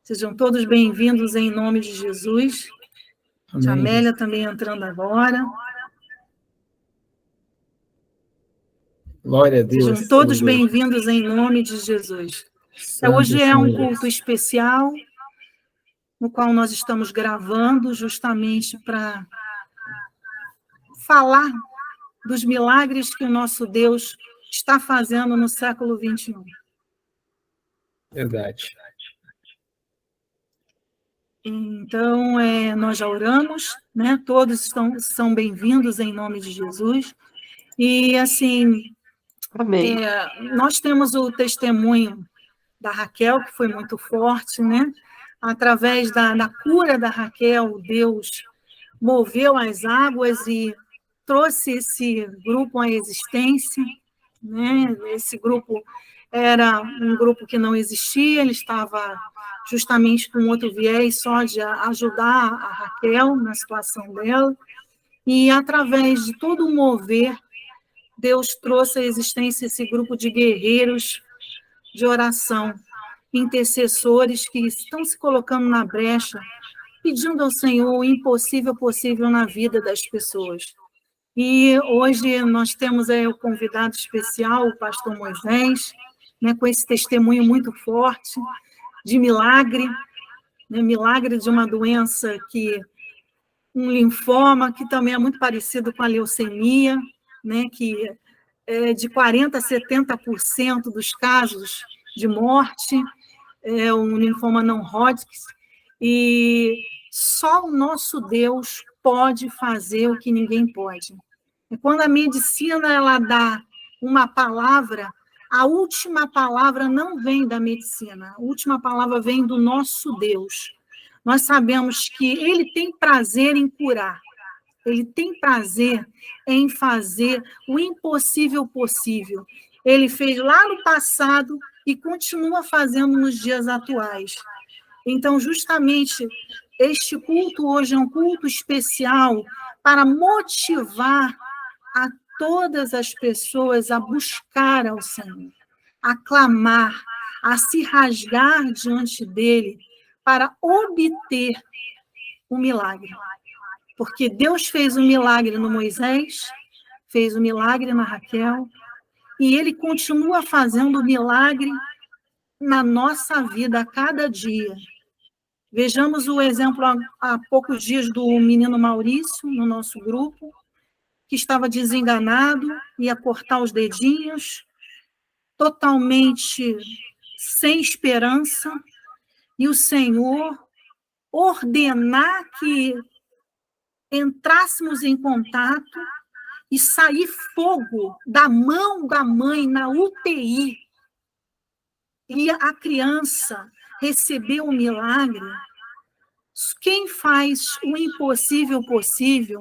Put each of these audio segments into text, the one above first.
Sejam todos bem-vindos em nome de Jesus. Amém. A Amélia também entrando agora. Glória a Deus. Sejam todos bem-vindos em nome de Jesus. Hoje é um culto especial, no qual nós estamos gravando justamente para falar dos milagres que o nosso Deus está fazendo no século XXI. Verdade. Então, nós já oramos, né? Todos são bem-vindos em nome de Jesus. E, assim, nós temos o testemunho da Raquel, que foi muito forte, né? Através da cura da Raquel, Deus moveu as águas e trouxe esse grupo à existência, né? Esse grupo era um grupo que não existia, ele estava justamente com outro viés, só de ajudar a Raquel na situação dela, e através de todo o mover, Deus trouxe à existência esse grupo de guerreiros de oração, intercessores que estão se colocando na brecha, pedindo ao Senhor o impossível possível na vida das pessoas. E hoje nós temos o convidado especial, o pastor Moisés, né, com esse testemunho muito forte de milagre, né, milagre de uma doença um linfoma, que também é muito parecido com a leucemia, né, que é de 40% a 70% dos casos de morte, é um linfoma não Hodgkin, e só o nosso Deus pode fazer o que ninguém pode. E quando a medicina ela dá uma palavra, a última palavra não vem da medicina, a última palavra vem do nosso Deus. Nós sabemos que Ele tem prazer em curar, Ele tem prazer em fazer o impossível possível. Ele fez lá no passado e continua fazendo nos dias atuais. Então, justamente, este culto hoje é um culto especial para motivar a todas as pessoas a buscar ao Senhor, a clamar, a se rasgar diante dele para obter o milagre. Porque Deus fez um milagre no Moisés, fez um milagre na Raquel, e ele continua fazendo milagre na nossa vida a cada dia. Vejamos o exemplo há poucos dias do menino Maurício, no nosso grupo, que estava desenganado, ia cortar os dedinhos, totalmente sem esperança, e o Senhor ordenar que entrássemos em contato e sair fogo da mão da mãe na UTI, e a criança recebeu um milagre. Quem faz o impossível possível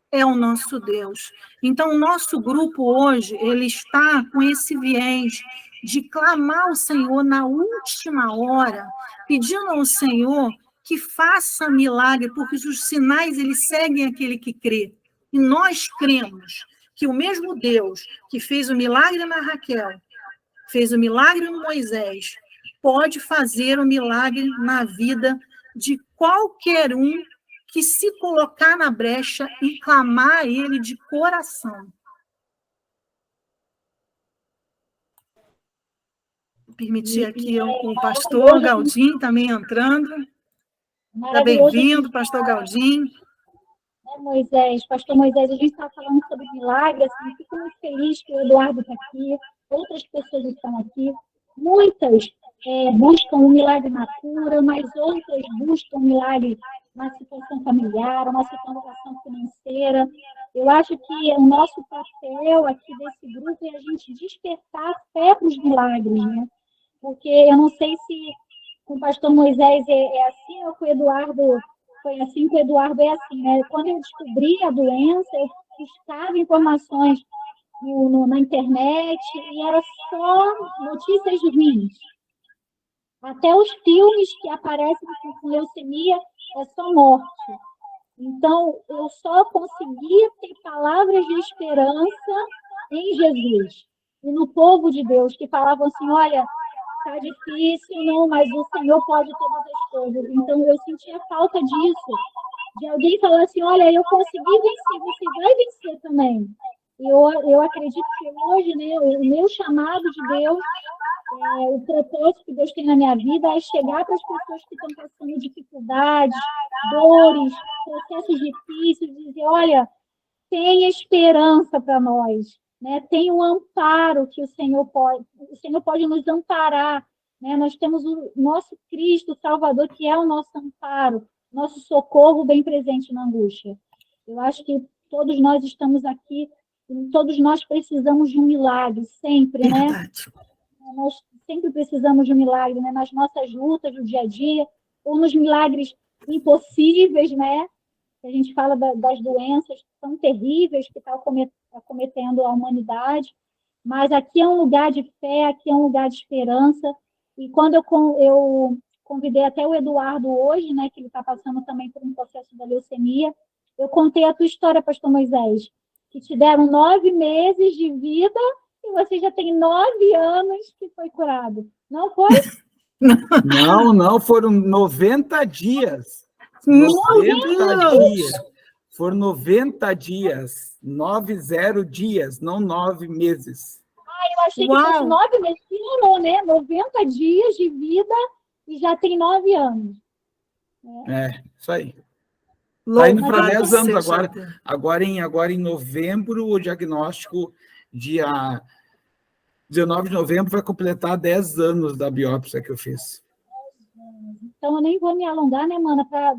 é o nosso Deus. Então, o nosso grupo hoje, ele está com esse viés de clamar ao Senhor na última hora, pedindo ao Senhor que faça milagre, porque os sinais, eles seguem aquele que crê. E nós cremos que o mesmo Deus que fez o milagre na Raquel, fez o milagre no Moisés, pode fazer o milagre na vida de qualquer um que se colocar na brecha e clamar a ele de coração. Permitir aqui o pastor Galdinho também entrando. Está bem-vindo, pastor Galdinho. Pastor Moisés, a gente está falando sobre milagre, assim, fico muito feliz que o Eduardo está aqui, outras pessoas estão aqui, muitas buscam um milagre na cura, mas outras buscam um milagre na situação familiar, uma situação financeira. Eu acho que o nosso papel aqui desse grupo é a gente despertar a fé para os milagres, né? Porque eu não sei se com o pastor Moisés é assim ou com o Eduardo foi assim, com o Eduardo é assim, né? Quando eu descobri a doença, eu buscava informações na internet e era só notícias ruins. Até os filmes que aparecem com leucemia é só morte. Então, eu só conseguia ter palavras de esperança em Jesus e no povo de Deus, que falavam assim, olha, tá difícil, não, mas o Senhor pode todas as coisas. Então, eu sentia falta disso, de alguém falar assim, olha, eu consegui vencer, você vai vencer também. Eu acredito que hoje, né, o meu chamado de Deus, o propósito que Deus tem na minha vida é chegar para as pessoas que estão passando dificuldades, dores, processos difíceis, dizer, olha, tem esperança para nós, né? Tem um amparo que o Senhor pode nos amparar, né? Nós temos o nosso Cristo Salvador, que é o nosso amparo, nosso socorro bem presente na angústia. Eu acho que todos nós estamos aqui, todos nós precisamos de um milagre, sempre, né? Verdade. Nós sempre precisamos de um milagre, né? Nas nossas lutas do dia a dia, ou nos milagres impossíveis, né? A gente fala das doenças que são terríveis, que estão acometendo a humanidade, mas aqui é um lugar de fé, aqui é um lugar de esperança, e quando eu convidei até o Eduardo hoje, né, que ele está passando também por um processo da leucemia, eu contei a tua história, pastor Moisés, que te deram 9 meses de vida e você já tem 9 anos que foi curado. Não foi? Não, foram 90 dias. 90 dias. Foram 90 dias. 90 dias, não 9 meses. Eu achei que fosse 9 meses. Não, né? 90 dias de vida e já tem 9 anos. Isso aí. Está indo para 10 anos agora. Agora em novembro, o diagnóstico, dia 19 de novembro, vai completar 10 anos da biópsia que eu fiz. Então, eu nem vou me alongar, né, mana, para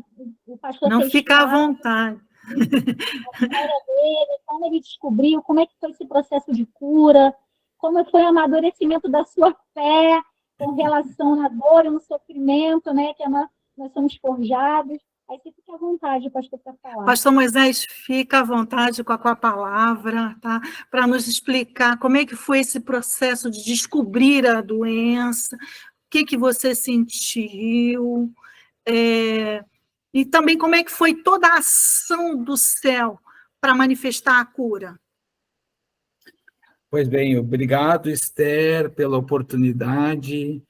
o pastor... Não fica à vontade. A história dele, como ele descobriu, como é que foi esse processo de cura, como foi o amadurecimento da sua fé com relação na dor e no sofrimento, né, que nós somos forjados. Aí você fica à vontade, pastor, para falar. Pastor Moisés, fica à vontade com a palavra, tá? Para nos explicar como é que foi esse processo de descobrir a doença, o que você sentiu, e também como é que foi toda a ação do céu para manifestar a cura. Pois bem, obrigado, Esther, pela oportunidade.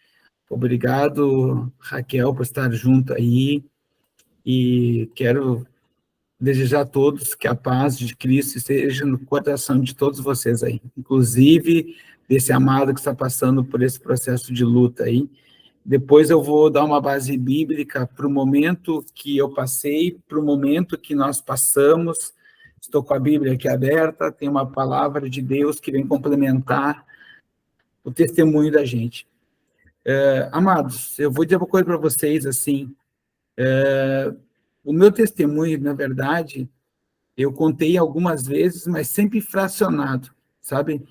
Obrigado, Raquel, por estar junto aí. E quero desejar a todos que a paz de Cristo esteja no coração de todos vocês aí, inclusive desse amado que está passando por esse processo de luta aí. Depois eu vou dar uma base bíblica para o momento que eu passei, para o momento que nós passamos. Estou com a Bíblia aqui aberta, tem uma palavra de Deus que vem complementar o testemunho da gente. Amados, eu vou dizer uma coisa para vocês, assim, o meu testemunho, na verdade, eu contei algumas vezes, mas sempre fracionado, sabe?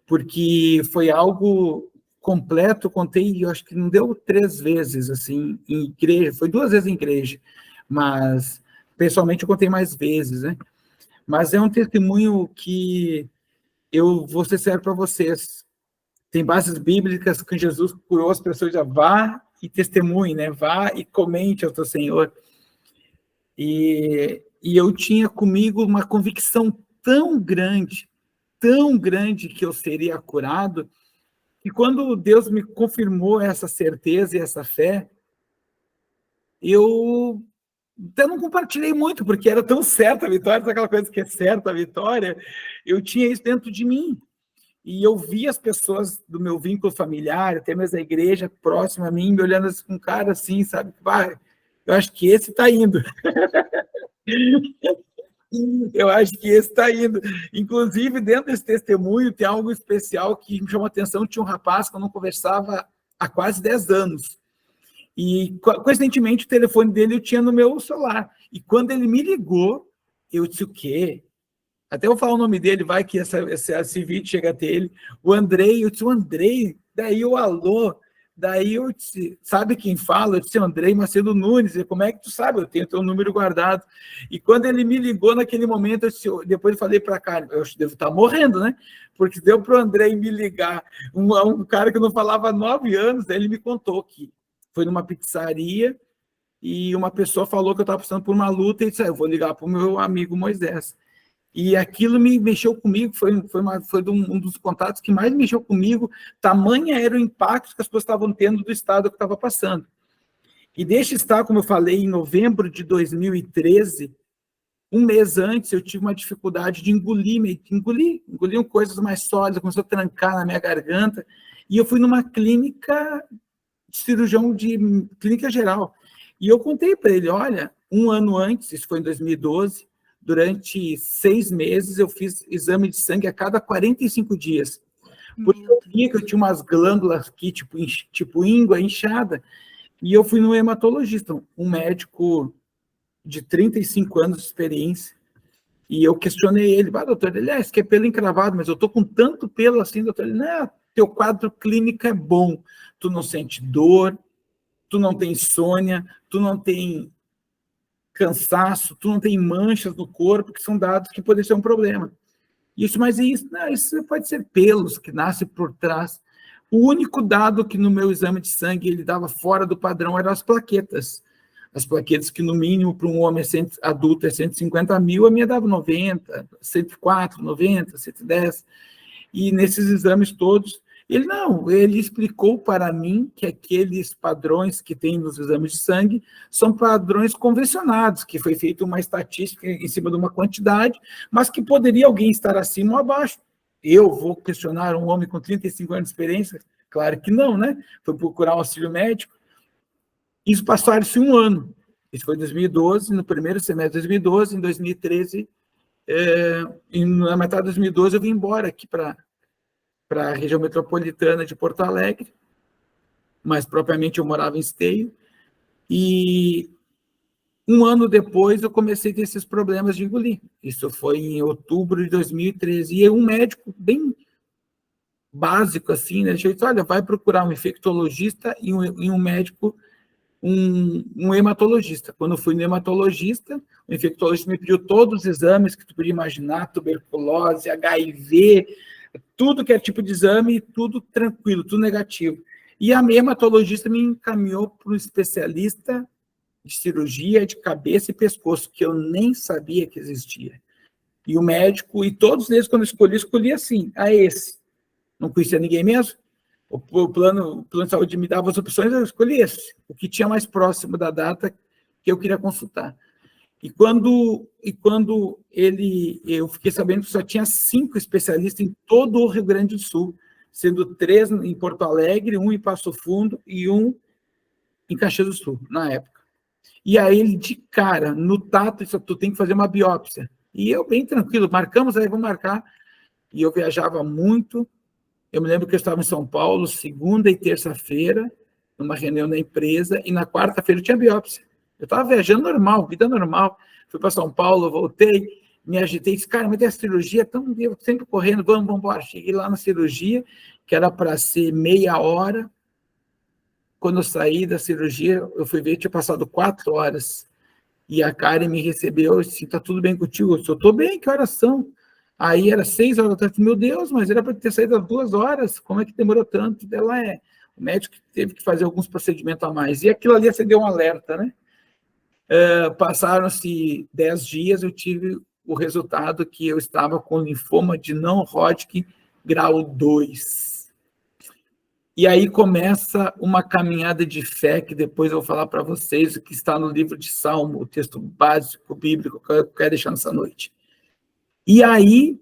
Porque foi algo completo, contei, eu acho que não deu 3 vezes, assim, em igreja, foi 2 vezes em igreja, mas, pessoalmente, eu contei mais vezes, né? Mas é um testemunho que eu vou ser sério para vocês. Tem bases bíblicas que Jesus curou as pessoas, já vá e testemunhe, né? Vá e comente ao teu Senhor. E eu tinha comigo uma convicção tão grande que eu seria curado, que quando Deus me confirmou essa certeza e essa fé, eu até não compartilhei muito, porque era tão certa a vitória, aquela coisa que é certa a vitória, eu tinha isso dentro de mim. E eu vi as pessoas do meu vínculo familiar, até mesmo a igreja próxima a mim, me olhando assim, com cara assim, sabe? Eu acho que esse está indo. Eu acho que esse está indo. Inclusive, dentro desse testemunho, tem algo especial que me chamou a atenção. Tinha um rapaz que eu não conversava há quase 10 anos. E, coincidentemente, o telefone dele eu tinha no meu celular. E quando ele me ligou, eu disse, o quê? Até eu falar o nome dele, vai que esse vídeo chega até ele. O Andrei, eu disse, o Andrei, daí o alô, daí eu disse, sabe quem fala? Eu disse, Andrei Macedo Nunes, e como é que tu sabe? Eu tenho teu número guardado. E quando ele me ligou naquele momento, eu disse, depois eu falei para cá, eu devo estar morrendo, né? Porque deu para o Andrei me ligar, um cara que não falava há 9 anos, daí ele me contou que foi numa pizzaria e uma pessoa falou que eu estava passando por uma luta e disse, eu vou ligar para o meu amigo Moisés. E aquilo me mexeu comigo, foi um dos contatos que mais mexeu comigo, tamanha era o impacto que as pessoas estavam tendo do estado que estava passando. E deixa estar, como eu falei, em novembro de 2013, um mês antes, eu tive uma dificuldade de engolir coisas mais sólidas, começou a trancar na minha garganta, e eu fui numa clínica de cirurgião de clínica geral. E eu contei para ele, olha, um ano antes, isso foi em 2012, durante 6 meses, eu fiz exame de sangue a cada 45 dias. Porque eu via que eu tinha umas glândulas aqui, tipo íngua, inchada, e eu fui no hematologista, um médico de 35 anos de experiência, e eu questionei ele, doutor, isso aqui é pelo encravado, mas eu tô com tanto pelo assim, doutor, ele, não, teu quadro clínico é bom, tu não sente dor, tu não tem insônia, tu não tem cansaço, tu não tem manchas no corpo, que são dados que podem ser um problema. Mas isso pode ser pelos que nascem por trás. O único dado que no meu exame de sangue ele dava fora do padrão eram as plaquetas. As plaquetas que, no mínimo, para um homem adulto é 150 mil, a minha dava 90, 104, 90, 110. E nesses exames todos, ele explicou para mim que aqueles padrões que tem nos exames de sangue são padrões convencionados, que foi feita uma estatística em cima de uma quantidade, mas que poderia alguém estar acima ou abaixo. Eu vou questionar um homem com 35 anos de experiência? Claro que não, né? Foi procurar um auxílio médico. Isso passou-se um ano. Isso foi em 2012, no primeiro semestre de 2012, em 2013, e na metade de 2012 eu vim embora aqui para a região metropolitana de Porto Alegre, mas propriamente eu morava em Esteio, e um ano depois eu comecei a ter esses problemas de engolir. Isso foi em outubro de 2013, e um médico bem básico, assim, né, ele disse, olha, vai procurar um infectologista e um médico, um hematologista. Quando eu fui no hematologista, o infectologista me pediu todos os exames que tu podia imaginar, tuberculose, HIV, tudo que é tipo de exame, tudo tranquilo, tudo negativo. E a hematologista me encaminhou para um especialista de cirurgia de cabeça e pescoço, que eu nem sabia que existia. E o médico, e todos eles, quando eu escolhi assim, esse. Não conhecia ninguém mesmo. O plano de saúde me dava as opções, eu escolhi esse, o que tinha mais próximo da data que eu queria consultar. E quando eu fiquei sabendo que só tinha 5 especialistas em todo o Rio Grande do Sul, sendo 3 em Porto Alegre, 1 em Passo Fundo e 1 em Caxias do Sul, na época. E aí ele, de cara, no tato, disse, tu tem que fazer uma biópsia. E eu, bem tranquilo, marcamos, aí vamos marcar. E eu viajava muito. Eu me lembro que eu estava em São Paulo, segunda e terça-feira, numa reunião da empresa, e na quarta-feira eu tinha biópsia. Eu estava viajando normal, vida normal. Fui para São Paulo, voltei, me agitei, disse, cara, mas tem a cirurgia, então eu sempre correndo, vamos embora. Cheguei lá na cirurgia, que era para ser meia hora. Quando eu saí da cirurgia, eu fui ver, tinha passado 4 horas. E a Karen me recebeu, disse, tá tudo bem contigo? Eu estou bem, que horas são? Aí era 6 horas da tarde, meu Deus, mas era para ter saído às 2 horas, como é que demorou tanto? O médico teve que fazer alguns procedimentos a mais. E aquilo ali acendeu um alerta, né? Passaram-se 10 dias, eu tive o resultado que eu estava com linfoma de não-Hodgkin grau 2. E aí começa uma caminhada de fé, que depois eu vou falar para vocês, o que está no livro de Salmo, o texto básico bíblico que eu quero deixar nessa noite. E aí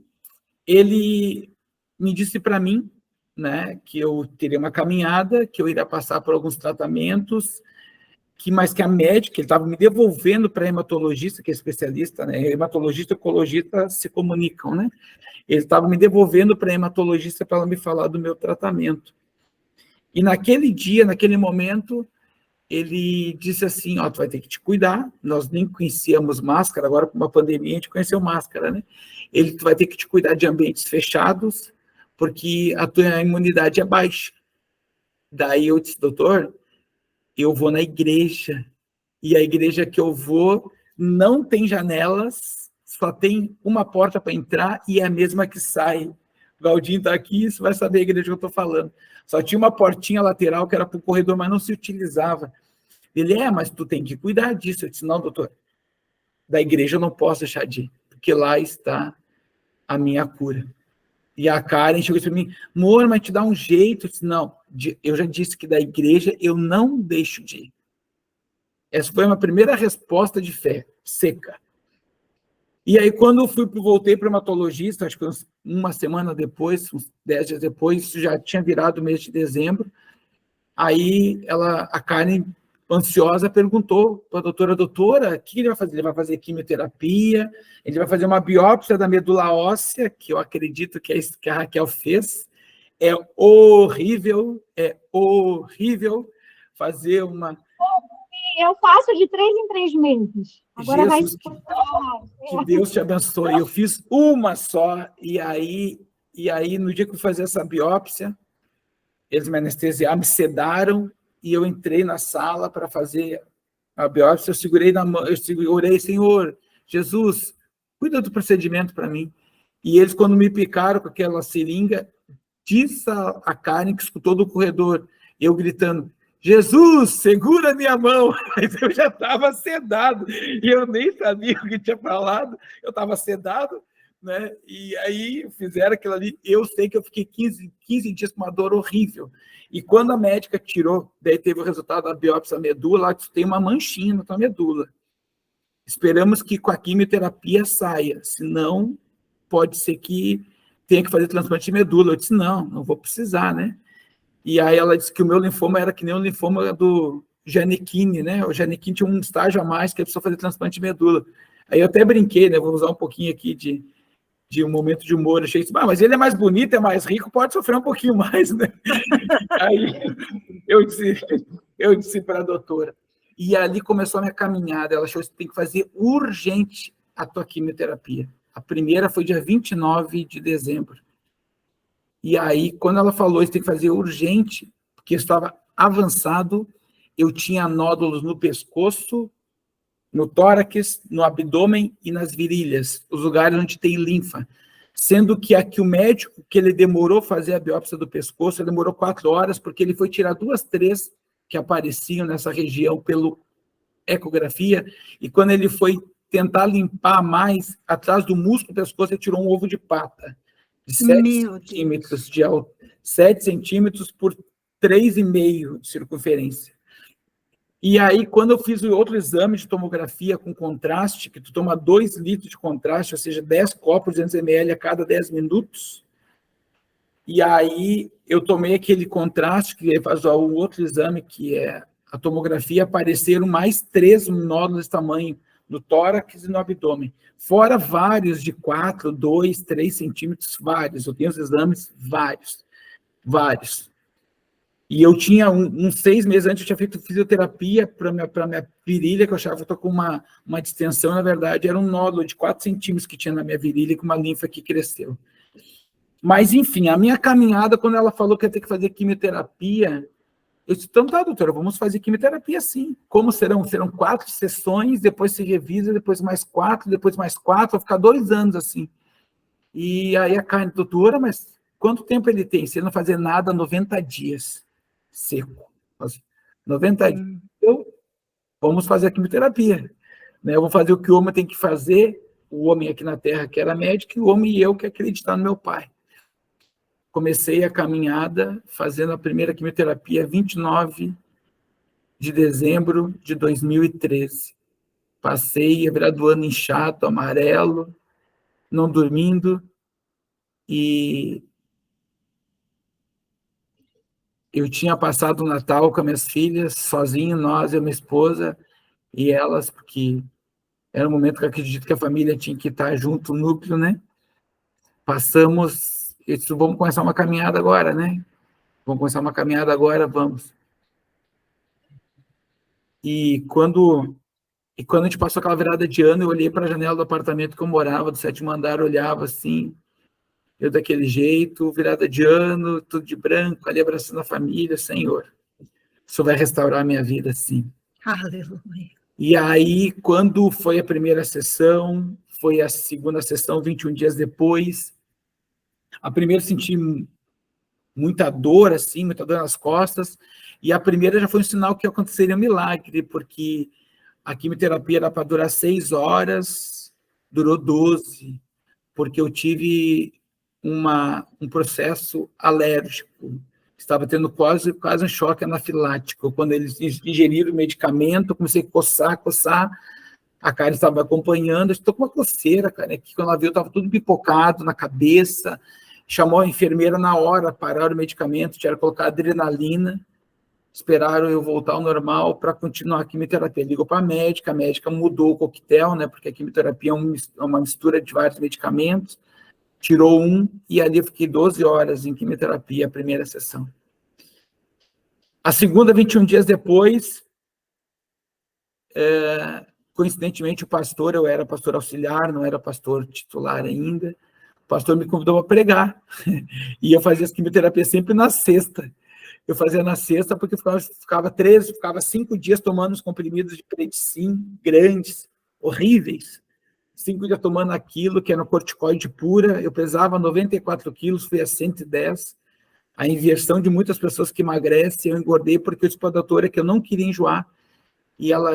ele me disse para mim, né, que eu teria uma caminhada, que eu iria passar por alguns tratamentos, mas que a médica, ele estava me devolvendo para hematologista, que é especialista, né? Hematologista e oncologista se comunicam, né? Ele estava me devolvendo para hematologista para ela me falar do meu tratamento. E naquele dia, naquele momento, ele disse assim, tu vai ter que te cuidar, nós nem conhecíamos máscara, agora com uma pandemia a gente conheceu máscara, né? Tu vai ter que te cuidar de ambientes fechados, porque a tua imunidade é baixa. Daí eu disse, doutor, eu vou na igreja, e a igreja que eu vou não tem janelas, só tem uma porta para entrar e é a mesma que sai. O Galdinho está aqui, você vai saber a igreja que eu estou falando. Só tinha uma portinha lateral que era para o corredor, mas não se utilizava. Ele, mas tu tem que cuidar disso. Eu disse, não, doutor, da igreja eu não posso deixar de ir, porque lá está a minha cura. E a Karen chegou para mim, amor, mas te dá um jeito. Eu disse, não, eu já disse que da igreja eu não deixo de ir. Essa foi uma primeira resposta de fé, seca. E aí, quando eu voltei para o hematologista, acho que uma semana depois, uns 10 dias depois, isso já tinha virado o mês de dezembro, aí a Karen, ansiosa, perguntou para a doutora, o que ele vai fazer? Ele vai fazer quimioterapia, ele vai fazer uma biópsia da medula óssea, que eu acredito que é isso que a Raquel fez. É horrível fazer uma... Eu faço de 3 em 3 meses. Agora Jesus, que Deus te abençoe. Eu fiz uma só, e aí no dia que eu fui fazer essa biópsia, eles me anestesiaram, me sedaram, e eu entrei na sala para fazer a biópsia. Eu segurei na mão, orei, Senhor, Jesus, cuida do procedimento para mim. E eles, quando me picaram com aquela seringa, disse a Karen que escutou do corredor, eu gritando, Jesus, segura minha mão. Mas eu já estava sedado, e eu nem sabia o que tinha falado, eu estava sedado, né? E aí fizeram aquilo ali, eu sei que eu fiquei 15 dias com uma dor horrível. E quando a médica tirou, daí teve o resultado da biópsia da medula, que tem uma manchinha na tua medula. Esperamos que com a quimioterapia saia, senão pode ser que tenha que fazer transplante de medula. Eu disse, não vou precisar, né? E aí ela disse que o meu linfoma era que nem o linfoma do Janequine, né? O Janequine tinha um estágio a mais que ele precisou fazer transplante de medula. Aí eu até brinquei, né? Vou usar um pouquinho aqui de um momento de humor. Achei isso, mas ele é mais bonito, é mais rico, pode sofrer um pouquinho mais, né? Aí eu disse para a doutora. E ali começou a minha caminhada. Ela achou que tem que fazer urgente a tua quimioterapia. A primeira foi dia 29 de dezembro. E aí, quando ela falou isso tem que fazer urgente, porque estava avançado, eu tinha nódulos no pescoço, no tórax, no abdômen e nas virilhas, os lugares onde tem linfa. Sendo que aqui o médico, que ele demorou fazer a biópsia do pescoço, ele demorou 4 horas, porque ele foi tirar 2, 3 que apareciam nessa região pelo ecografia, e quando ele foi tentar limpar mais, atrás do músculo do pescoço, ele tirou um ovo de pata, de 7 centímetros de alto, 7 centímetros por 3,5 de circunferência. E aí, quando eu fiz o outro exame de tomografia com contraste, que tu toma 2 litros de contraste, ou seja, 10 copos de 200 ml a cada 10 minutos, e aí eu tomei aquele contraste, que faz o outro exame, que é a tomografia, apareceram mais 3 nódulos desse tamanho, no tórax e no abdômen, fora vários de 4, 2, 3 centímetros, vários, eu tenho os exames, vários. E eu tinha, uns 6 meses antes, eu tinha feito fisioterapia para minha virilha, que eu achava que eu estou com uma distensão, na verdade, era um nódulo de 4 centímetros que tinha na minha virilha, com uma linfa que cresceu. Mas, enfim, a minha caminhada, quando ela falou que ia ter que fazer quimioterapia, eu disse, então tá, doutora, vamos fazer quimioterapia sim. Como serão? Serão 4 sessões, depois se revisa, depois mais 4, depois mais 4, vai ficar 2 anos assim. E aí a Karen, doutora, mas quanto tempo ele tem? Se ele não fazer nada, 90 dias. Seco. 90 dias. Então, vamos fazer a quimioterapia. Né? Eu vou fazer o que o homem tem que fazer, o homem aqui na Terra que era médico, e o homem e eu que acreditar no meu pai. Comecei a caminhada fazendo a primeira quimioterapia 29 de dezembro de 2013. Passei a virar do ano inchado, amarelo, não dormindo, e eu tinha passado o Natal com as minhas filhas, sozinho, nós, eu, minha esposa, e elas, porque era um momento que eu acredito que a família tinha que estar junto, o núcleo, né? Passamos, eu disse, vamos começar uma caminhada agora, né? Vamos começar uma caminhada agora, vamos. E quando a gente passou aquela virada de ano, eu olhei para a janela do apartamento que eu morava, do 7º andar, olhava assim, eu daquele jeito, virada de ano, tudo de branco, ali abraçando a família, Senhor, isso vai restaurar a minha vida, sim. Aleluia. E aí, quando foi a primeira sessão, foi a segunda sessão, 21 dias depois, a primeira senti muita dor, assim, muita dor nas costas, e a primeira já foi um sinal que aconteceria um milagre, porque a quimioterapia era para durar 6 horas, durou 12, porque eu tive um processo alérgico. Estava tendo quase um choque anafilático. Quando eles ingeriram o medicamento, eu comecei a coçar. A Karen estava acompanhando, estou com uma coceira, cara, que quando ela viu, estava tudo pipocado na cabeça, chamou a enfermeira na hora, pararam o medicamento, tinha que colocar adrenalina, esperaram eu voltar ao normal para continuar a quimioterapia. Ligou para a médica mudou o coquetel, né, porque a quimioterapia é uma mistura de vários medicamentos, tirou um, e ali eu fiquei 12 horas em quimioterapia, a primeira sessão. A segunda, 21 dias depois, coincidentemente, o pastor, eu era pastor auxiliar, não era pastor titular ainda, o pastor me convidou para pregar, e eu fazia as quimioterapias sempre na sexta. Eu fazia na sexta porque ficava 5 dias tomando os comprimidos de predicin, grandes, horríveis, 5 dias tomando aquilo, que era um corticoide pura, eu pesava 94 quilos, fui a 110, a inversão de muitas pessoas que emagrecem, eu engordei porque eu disse para a doutora que eu não queria enjoar,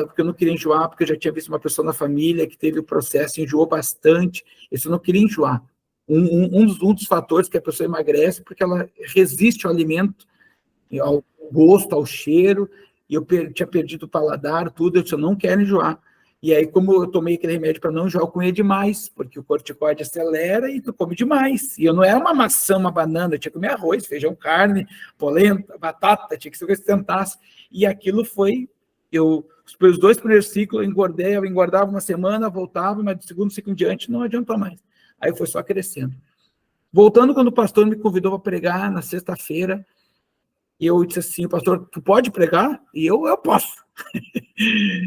porque eu não queria enjoar, porque eu já tinha visto uma pessoa na família que teve o processo, enjoou bastante, eu não queria enjoar. Um dos fatores que a pessoa emagrece, porque ela resiste ao alimento, ao gosto, ao cheiro, e eu tinha perdido o paladar, tudo, eu disse, eu não quero enjoar. E aí, como eu tomei aquele remédio para não enjoar, eu comia demais, porque o corticoide acelera e tu come demais. E eu não era uma maçã, uma banana, eu tinha que comer arroz, feijão, carne, polenta, batata, tinha que ser o que se tentasse. E aquilo foi... Os 2 primeiros ciclos eu engordava uma semana, voltava, mas do segundo ciclo em diante não adiantou mais. Aí foi só crescendo. Voltando, quando o pastor me convidou para pregar na sexta-feira, eu disse assim, pastor, tu pode pregar? E eu posso.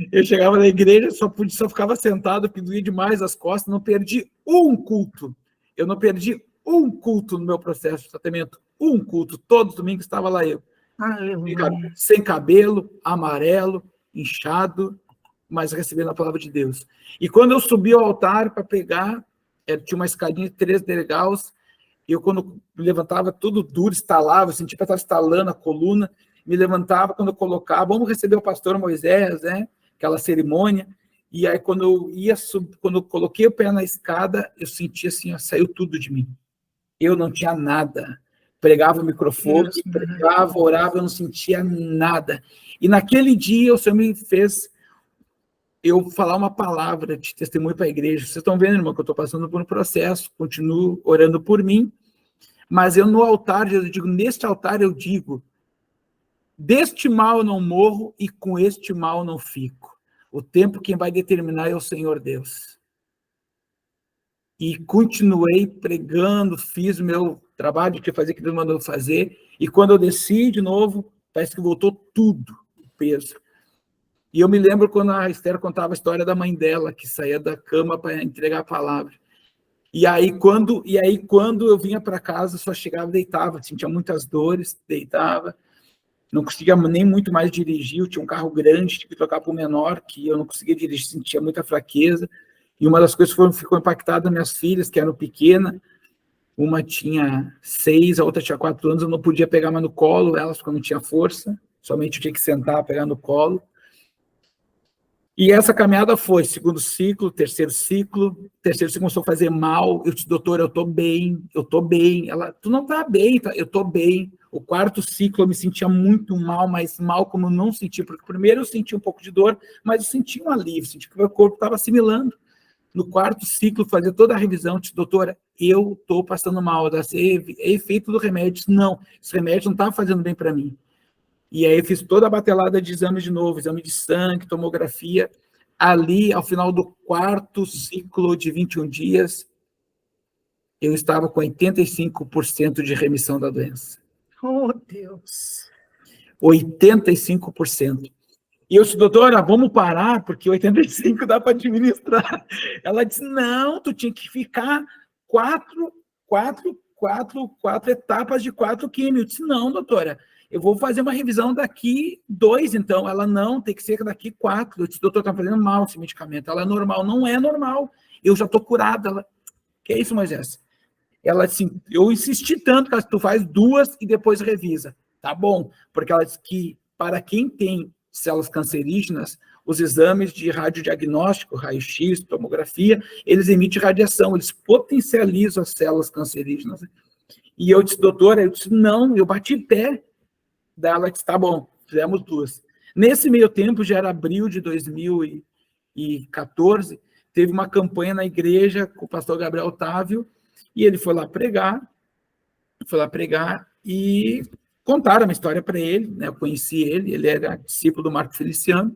Eu chegava na igreja, só ficava sentado, que doía demais as costas, não perdi um culto. Eu não perdi um culto no meu processo de tratamento. Um culto, todos os domingos estava lá eu. Sem cabelo, amarelo, inchado, mas recebendo a palavra de Deus. E quando eu subi ao altar para pregar, tinha uma escadinha de 3 degraus, e eu, quando me levantava, tudo duro, estalava, eu sentia que estava estalando a coluna, me levantava, quando eu colocava, vamos receber o pastor Moisés, né? Aquela cerimônia, e aí quando eu coloquei o pé na escada, eu sentia assim, ó, saiu tudo de mim. Eu não tinha nada. Pregava o microfone, pregava, orava, eu não sentia nada. E naquele dia o Senhor me fez eu falar uma palavra de testemunho para a igreja. Vocês estão vendo, irmão, que eu estou passando por um processo, continuo orando por mim, mas eu no altar, neste altar eu digo, deste mal eu não morro e com este mal não fico. O tempo quem vai determinar é o Senhor Deus. E continuei pregando, fiz o meu trabalho que fazia, que Deus mandou fazer, e quando eu desci de novo, parece que voltou tudo, o peso. E eu me lembro quando a Esther contava a história da mãe dela, que saía da cama para entregar a palavra. E aí, quando eu vinha para casa, só chegava e deitava, sentia muitas dores, deitava, não conseguia nem muito mais dirigir, eu tinha um carro grande, tinha que trocar para o menor, que eu não conseguia dirigir, sentia muita fraqueza. E uma das coisas que ficou impactada, minhas filhas, que eram pequenas, uma tinha 6, a outra tinha 4 anos, eu não podia pegar mais no colo, elas, porque eu não tinha força, somente eu tinha que sentar, pegar no colo. E essa caminhada foi, segundo ciclo, terceiro ciclo começou a fazer mal, eu disse, doutora, eu estou bem. Ela, tu não está bem, tá? Eu estou bem. O 4º ciclo eu me sentia muito mal, mas mal como eu não senti, porque primeiro eu senti um pouco de dor, mas eu senti um alívio, senti que o meu corpo estava assimilando. No 4º ciclo, fazer toda a revisão, disse, doutora, eu estou passando mal, é efeito do remédio. Não, esse remédio não estava fazendo bem para mim. E aí eu fiz toda a batelada de exames de novo, exame de sangue, tomografia. Ali, ao final do 4º ciclo de 21 dias, eu estava com 85% de remissão da doença. Oh, Deus! 85%. E eu disse, doutora, vamos parar, porque 85 dá para administrar. Ela disse, não, tu tinha que ficar 4 etapas de 4 químio. Eu disse, não, doutora, eu vou fazer uma revisão daqui 2, então. Ela, não, tem que ser daqui 4. Eu disse, doutor, está fazendo mal esse medicamento. Ela, é normal. Não é normal. Eu já estou curada. Ela, que é isso, Moisés? Ela, assim, eu insisti tanto que tu faz 2 e depois revisa. Tá bom, porque ela disse que para quem tem células cancerígenas, os exames de radiodiagnóstico, raio-x, tomografia, eles emitem radiação, eles potencializam as células cancerígenas. E eu disse, doutora, eu disse, não, eu bati pé. Daí ela disse, tá bom, fizemos 2. Nesse meio tempo, já era abril de 2014, teve uma campanha na igreja com o pastor Gabriel Otávio, e ele foi lá pregar e contaram uma história para ele, né? Eu conheci ele era discípulo do Marco Feliciano,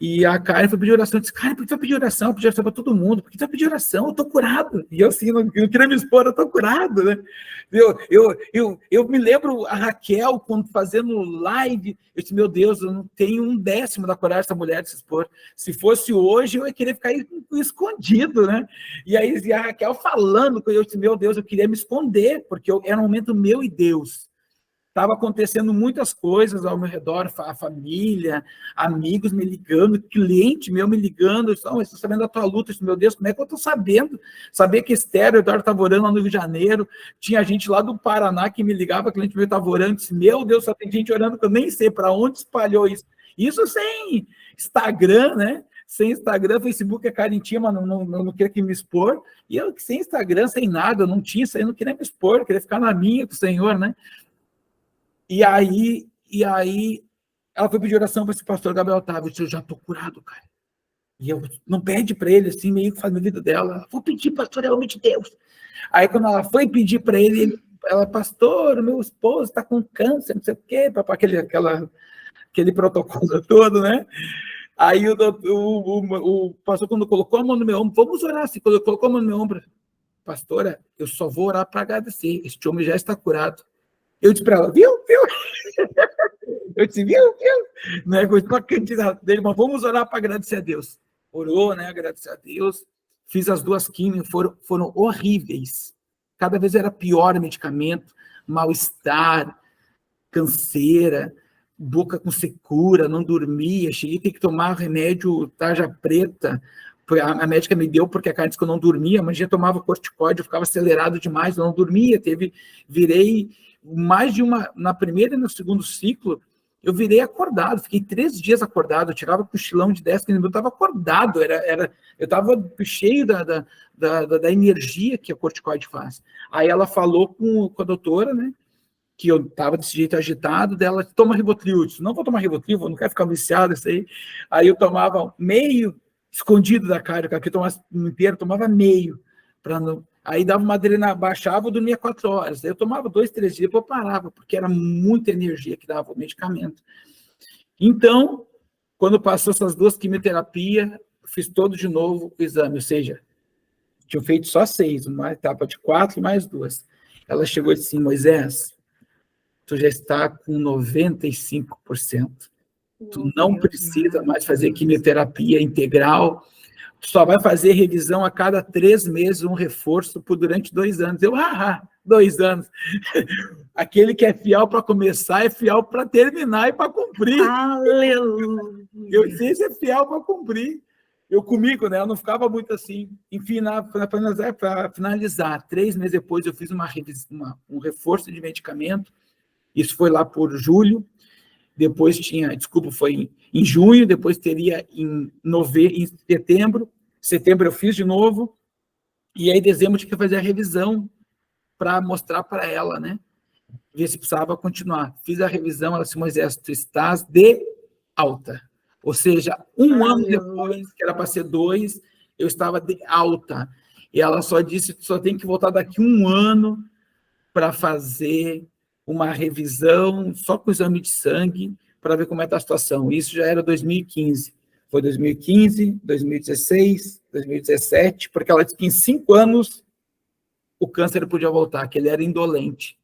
e a Karen foi pedir oração. Eu disse, Karen, por que tu vai pedir oração? Eu pedi oração para todo mundo. Por que tu vai pedir oração? Eu tô curado. E eu, assim, não queria me expor, eu tô curado, né? Eu me lembro a Raquel, quando fazendo live, eu disse, meu Deus, eu não tenho 1/10 da coragem dessa mulher de se expor. Se fosse hoje, eu ia querer ficar escondido, né? E aí, a Raquel falando, eu disse, meu Deus, eu queria me esconder, porque era um momento meu e Deus. Estava acontecendo muitas coisas ao meu redor, a família, amigos me ligando, cliente meu me ligando, eu disse, não, estou sabendo da tua luta, eu disse, meu Deus, como é que eu estou sabendo? Saber que Esther, o Eduardo estava orando lá no Rio de Janeiro, tinha gente lá do Paraná que me ligava, cliente meu estava orando, disse, meu Deus, só tem gente orando que eu nem sei para onde espalhou isso. Isso sem Instagram, né? Sem Instagram, Facebook é carentinha, mas não queria que me expor, e eu sem Instagram, sem nada, eu não tinha isso aí, não queria me expor, eu queria ficar na minha com o Senhor, né? E aí, ela foi pedir oração para esse pastor Gabriel Otávio. Eu disse, eu já estou curado, cara. E eu não pede para ele, assim, meio que faz a vida dela. Vou pedir, pastor, é homem de Deus. Aí, quando ela foi pedir para ele, ela, pastor, meu esposo está com câncer, não sei o quê, aquele protocolo todo, né? Aí o pastor, quando colocou a mão no meu ombro, vamos orar assim, quando colocou a mão no meu ombro, pastora, eu só vou orar para agradecer, este homem já está curado. Eu disse para ela, viu? Eu disse, viu? Não é coisa para candidato dele, mas vamos orar para agradecer a Deus. Orou, né? Agradecer a Deus. Fiz as 2 químicas, foram horríveis. Cada vez era pior o medicamento, mal-estar, canseira, boca com secura, não dormia, cheguei a ter que tomar remédio tarja preta. A médica me deu porque a cara disse que eu não dormia, mas já tomava corticóide, eu ficava acelerado demais, eu não dormia, virei mais de na primeira e no segundo ciclo, eu virei acordado, fiquei 3 dias acordado, eu tirava cochilão de 10, 15 minutos, eu estava acordado, eu estava cheio da energia que a corticoide faz. Aí ela falou com a doutora, né, que eu estava desse jeito agitado, dela, toma Rivotril, eu disse, não vou tomar Rivotril, não quero ficar viciado, isso aí. Aí eu tomava meio, escondido da cara, que eu tomava inteiro, tomava meio, para não... Aí dava uma adrenalina, baixava, eu dormia 4 horas. Aí eu tomava 2, 3 dias, depois eu parava, porque era muita energia que dava o medicamento. Então, quando passou essas 2 quimioterapias, fiz todo de novo o exame, ou seja, tinha feito só 6, uma etapa de 4 mais 2. Ela chegou e disse assim, Moisés, tu já está com 95%. Tu não precisa mais fazer quimioterapia integral, tu só vai fazer revisão a cada 3 meses, um reforço durante 2 anos. Eu, 2 anos. Aquele que é fiel para começar é fiel para terminar e para cumprir. Aleluia! Eu sei se é fiel para cumprir. Eu comigo, né? Eu não ficava muito assim. Enfim, para finalizar, 3 meses depois eu fiz um reforço de medicamento. Isso foi lá por julho. Depois foi em junho, depois teria em setembro. Setembro eu fiz de novo, e aí em dezembro eu tinha que fazer a revisão para mostrar para ela, né? Ver se precisava continuar. Fiz a revisão, ela disse, Moisés, tu estás de alta. Ou seja, um ano depois, que era para ser 2, eu estava de alta. E ela só disse, tu só tem que voltar daqui 1 ano para fazer uma revisão só com o exame de sangue para ver como é que está a situação. Isso já era 2015. Foi 2015, 2016, 2017, porque ela disse que em 5 anos o câncer podia voltar, que ele era indolente.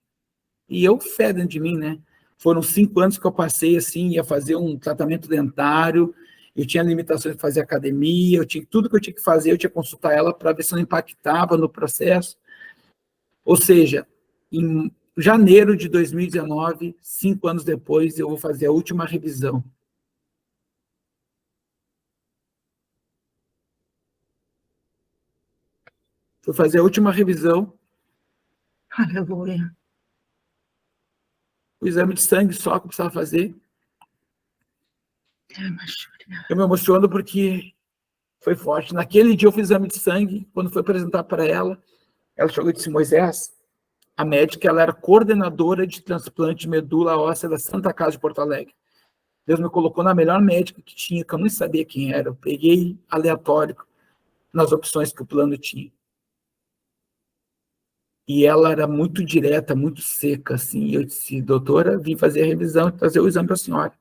E eu, fé dentro de mim, né? Foram 5 anos que eu passei assim, ia fazer um tratamento dentário, eu tinha limitações de fazer academia, tudo que eu tinha que fazer, eu tinha que consultar ela para ver se não impactava no processo. Ou seja, em janeiro de 2019, 5 anos depois, eu vou fazer a última revisão. Fui fazer a última revisão. Aleluia. O exame de sangue só que eu precisava fazer. Eu me emociono porque foi forte. Naquele dia eu fiz exame de sangue, quando foi apresentar para ela chegou e disse: Moisés, a médica, ela era coordenadora de transplante de medula óssea da Santa Casa de Porto Alegre. Deus me colocou na melhor médica que tinha, que eu nem sabia quem era. Eu peguei aleatório nas opções que o plano tinha. E ela era muito direta, muito seca, assim. E eu disse: doutora, vim fazer a revisão e trazer o exame para a senhora.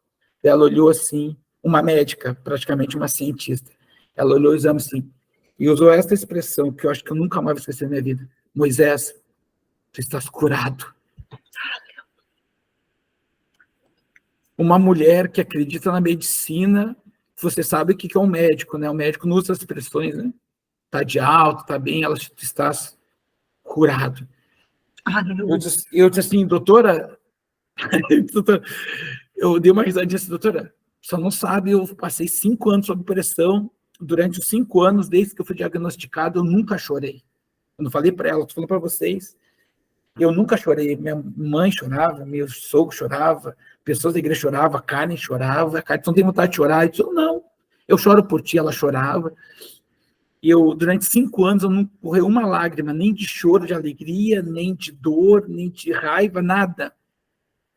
Ela olhou assim, uma médica, praticamente uma cientista. Ela olhou o exame assim, e usou essa expressão, que eu acho que eu nunca mais vou esquecer na minha vida: Moisés, tu estás curado. Uma mulher que acredita na medicina, você sabe o que é um médico, né? O médico não usa as expressões, né? Tá de alto, tá bem, ela está curado. Eu disse assim: doutora, eu dei uma risadinha assim: doutora, só não sabe, eu passei 5 anos sob pressão. Durante os 5 anos, desde que eu fui diagnosticado, eu nunca chorei. Eu não falei para ela, estou falando para vocês. Eu nunca chorei. Minha mãe chorava, meu sogro chorava, pessoas da igreja choravam, a Karen chorava. A Karen não tem vontade de chorar. Eu disse: não, eu choro por ti. Ela chorava. E eu, durante 5 anos, eu não correu uma lágrima, nem de choro, de alegria, nem de dor, nem de raiva, nada.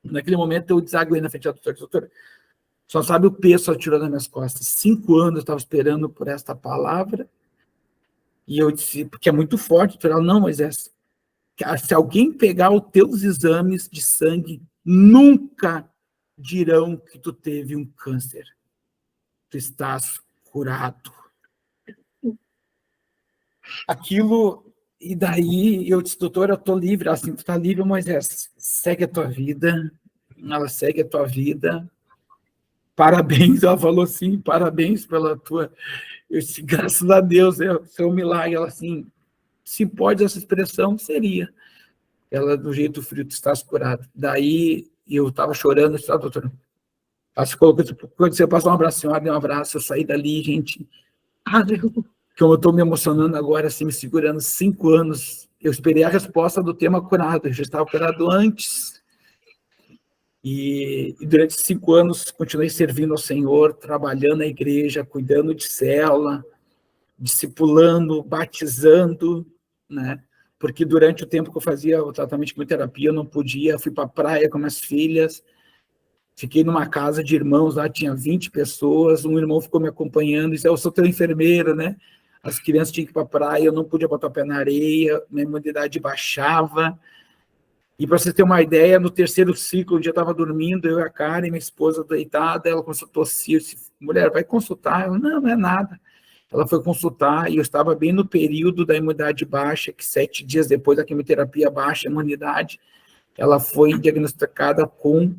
Naquele momento, eu desaguei na frente da doutora. Doutora, só sabe o peso que ela tirou das minhas costas. 5 anos eu estava esperando por esta palavra. E eu disse: porque é muito forte. Doutora, ela: não, Moisés, se alguém pegar os teus exames de sangue, nunca dirão que tu teve um câncer. Tu estás curado. Aquilo, e daí eu disse: doutora, eu estou livre. Ela: assim, tu está livre, Moisés, segue a tua vida. Ela: segue a tua vida. Parabéns. Ela falou assim: parabéns pela tua... Eu disse: graças a Deus, é um milagre. Ela: assim, se pode essa expressão, seria. Ela: do jeito frio, tu estás curado. Daí eu estava chorando, eu disse: doutora, quando você passou um abraço, eu dei um abraço, eu saí dali, gente. Que eu estou me emocionando agora, assim, me segurando 5 anos. Eu esperei a resposta do tema curado, eu já estava curado antes. E durante 5 anos continuei servindo ao Senhor, trabalhando na igreja, cuidando de célula, discipulando, batizando, né? Porque durante o tempo que eu fazia o tratamento de quimioterapia, eu não podia, fui para a praia com minhas filhas, fiquei numa casa de irmãos, lá tinha 20 pessoas, um irmão ficou me acompanhando, disse: eu sou teu enfermeiro, né? As crianças tinham que ir para a praia, eu não podia botar o pé na areia, minha imunidade baixava. E para você ter uma ideia, no 3º ciclo, um dia eu estava dormindo, eu e a Karen, minha esposa deitada, ela começou a tossir, eu disse: mulher, vai consultar. Ela: não é nada. Ela foi consultar e eu estava bem no período da imunidade baixa, que 7 dias depois da quimioterapia baixa a imunidade, ela foi diagnosticada com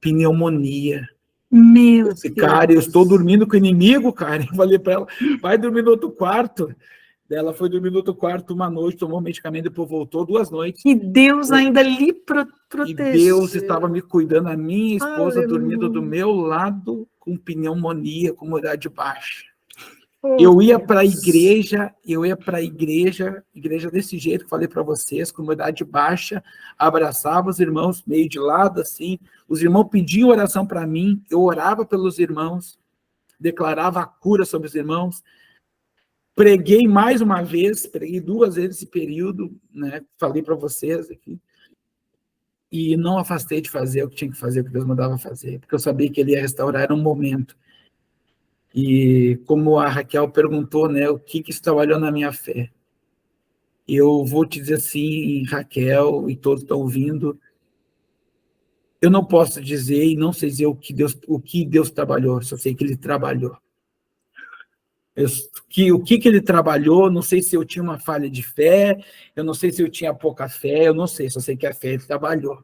pneumonia. Meu Deus. Cara, eu estou dormindo com o inimigo, cara. Eu falei para ela: vai dormir no outro quarto. Ela foi dormir no outro quarto uma noite, tomou medicamento, depois voltou 2 noites. E Deus ainda lhe protegeu. E Deus estava me cuidando, a minha esposa dormindo do meu lado com pneumonia, com imunidade baixa. Eu ia para a igreja, igreja desse jeito que falei para vocês, com imunidade baixa, abraçava os irmãos meio de lado, assim, os irmãos pediam oração para mim, eu orava pelos irmãos, declarava a cura sobre os irmãos, preguei mais uma vez, preguei 2 vezes esse período, né? Falei para vocês aqui, e não afastei de fazer o que tinha que fazer, o que Deus mandava fazer, porque eu sabia que Ele ia restaurar, era um momento. E como a Raquel perguntou, né, o que isso trabalhou na minha fé? Eu vou te dizer assim, Raquel, e todos estão ouvindo, eu não posso dizer e não sei dizer o que Deus trabalhou, só sei que Ele trabalhou. O que Ele trabalhou, não sei se eu tinha uma falha de fé, eu não sei se eu tinha pouca fé, eu não sei, só sei que a fé Ele trabalhou.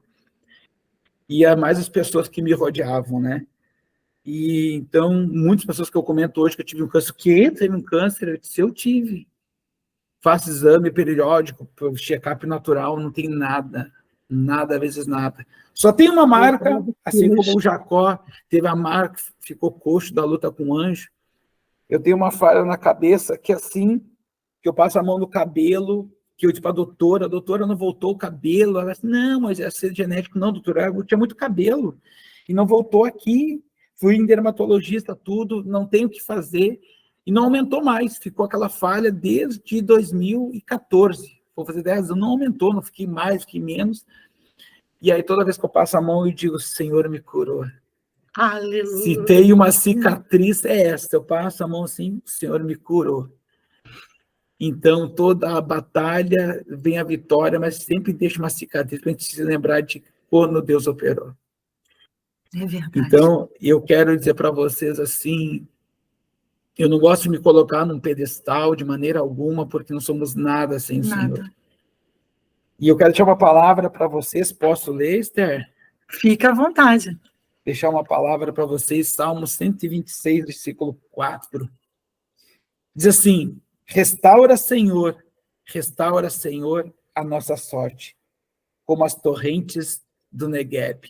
E é mais as pessoas que me rodeavam, né? E então, muitas pessoas que eu comento hoje que eu tive um câncer, que teve um câncer, eu disse: eu tive. Faço exame periódico, check-up natural, não tem nada, às vezes nada. Só tem uma marca, assim como o Jacó teve a marca, ficou coxo da luta com o anjo. Eu tenho uma falha na cabeça que assim, que eu passo a mão no cabelo, que eu disse para a doutora não voltou o cabelo. Ela disse: não, mas é ser genético. Não, doutora, eu tinha muito cabelo e não voltou aqui. Fui em dermatologista, tudo, não tenho o que fazer, e não aumentou mais, ficou aquela falha desde 2014. Vou fazer 10 anos, não aumentou, não fiquei mais, fiquei menos. E aí toda vez que eu passo a mão, eu digo, o Senhor me curou. Aleluia. Se tem uma cicatriz, é essa. Eu passo a mão assim, o Senhor me curou. Então, toda a batalha vem a vitória, mas sempre deixa uma cicatriz para a gente se lembrar de quando Deus operou. É verdade. Então, eu quero dizer para vocês assim, eu não gosto de me colocar num pedestal de maneira alguma, porque não somos nada sem o Senhor. E eu quero deixar uma palavra para vocês. Posso ler, Esther? Fica à vontade. Deixar uma palavra para vocês, Salmo 126, versículo 4. Diz assim, restaura, Senhor, a nossa sorte, como as torrentes do Negueb.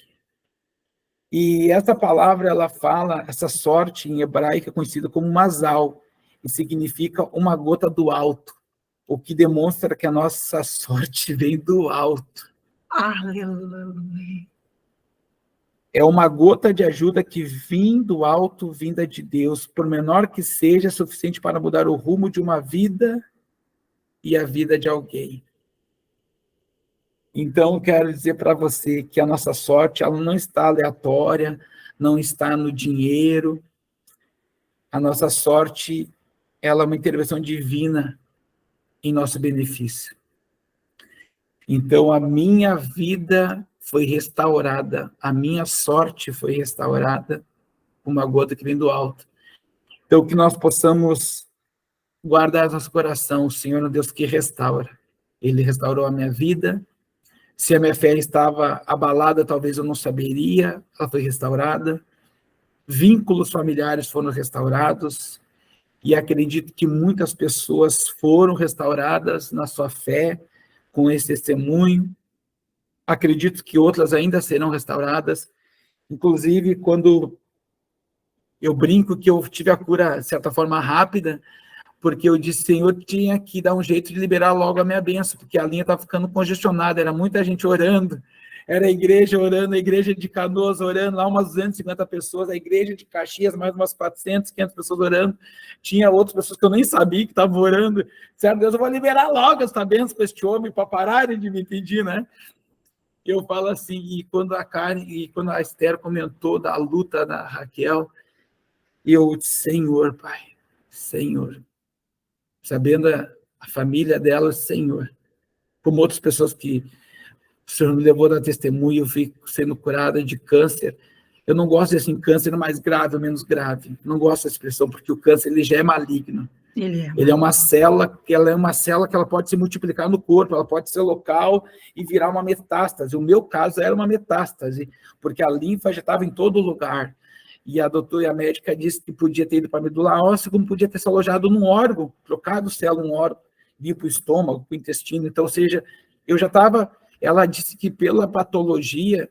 E essa palavra, ela fala, essa sorte em hebraico é conhecida como mazal, e significa uma gota do alto, o que demonstra que a nossa sorte vem do alto. Aleluia. É uma gota de ajuda que vem do alto, vinda de Deus, por menor que seja, suficiente para mudar o rumo de uma vida e a vida de alguém. Então, eu quero dizer para você que a nossa sorte, ela não está aleatória, não está no dinheiro. A nossa sorte, ela é uma intervenção divina em nosso benefício. Então, a minha vida foi restaurada, a minha sorte foi restaurada, uma gota que vem do alto. Então, que nós possamos guardar nosso coração, o Senhor é um Deus que restaura. Ele restaurou a minha vida. Se a minha fé estava abalada, talvez eu não saberia, ela foi restaurada. Vínculos familiares foram restaurados. E acredito que muitas pessoas foram restauradas na sua fé, com esse testemunho. Acredito que outras ainda serão restauradas. Inclusive, quando eu brinco que eu tive a cura, de certa forma, rápida, porque eu disse, Senhor, tinha que dar um jeito de liberar logo a minha bênção, porque a linha estava ficando congestionada, era muita gente orando, era a igreja orando, a igreja de Canoas orando, lá umas 250 pessoas, a igreja de Caxias, mais umas 400, 500 pessoas orando, tinha outras pessoas que eu nem sabia que estavam orando, certo, Deus, eu vou liberar logo essa bênção para este homem, para pararem de me pedir, né? Eu falo assim, e quando a Esther comentou da luta da Raquel, eu disse, Senhor, Pai, Senhor, sabendo a família dela, Senhor, como outras pessoas que o Senhor me levou a dar testemunho, eu fico sendo curada de câncer. Eu não gosto desse câncer mais grave ou menos grave. Não gosto dessa expressão, porque o câncer ele já é maligno. Ele é uma célula, que ela pode se multiplicar no corpo, ela pode ser local e virar uma metástase. O meu caso era uma metástase, porque a linfa já estava em todo lugar. E a doutora e a médica disse que podia ter ido para a medula óssea, como podia ter se alojado num órgão, trocado célula num órgão, vir para o estômago, para o intestino. Então, ou seja, eu já estava... Ela disse que pela patologia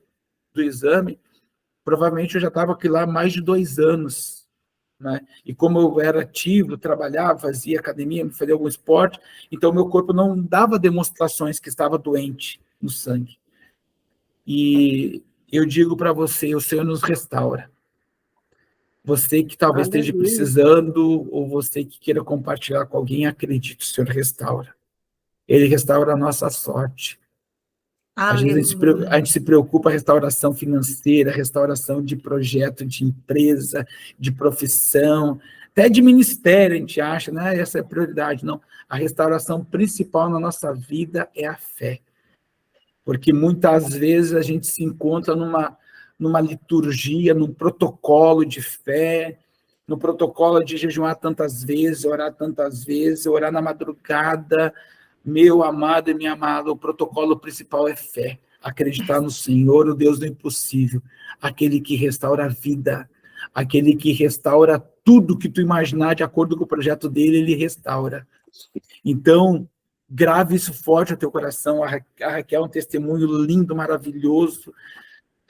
do exame, provavelmente eu já estava aqui lá há mais de 2 anos. Né? E como eu era ativo, trabalhava, fazia academia, fazia algum esporte, então meu corpo não dava demonstrações que estava doente no sangue. E eu digo para você, o Senhor nos restaura. Você que talvez esteja precisando, ou você que queira compartilhar com alguém, acredite, o Senhor restaura. Ele restaura a nossa sorte. Às vezes a gente se preocupa com a restauração financeira, restauração de projeto, de empresa, de profissão, até de ministério a gente acha, né? Essa é a prioridade. Não, a restauração principal na nossa vida é a fé. Porque muitas vezes a gente se encontra numa liturgia, num protocolo de fé, no protocolo de jejuar tantas vezes, orar na madrugada. Meu amado e minha amada, o protocolo principal é fé. Acreditar no Senhor, o Deus do impossível, aquele que restaura a vida, aquele que restaura tudo que tu imaginar de acordo com o projeto dele, ele restaura. Então, grave isso forte no teu coração. A Raquel é um testemunho lindo, maravilhoso,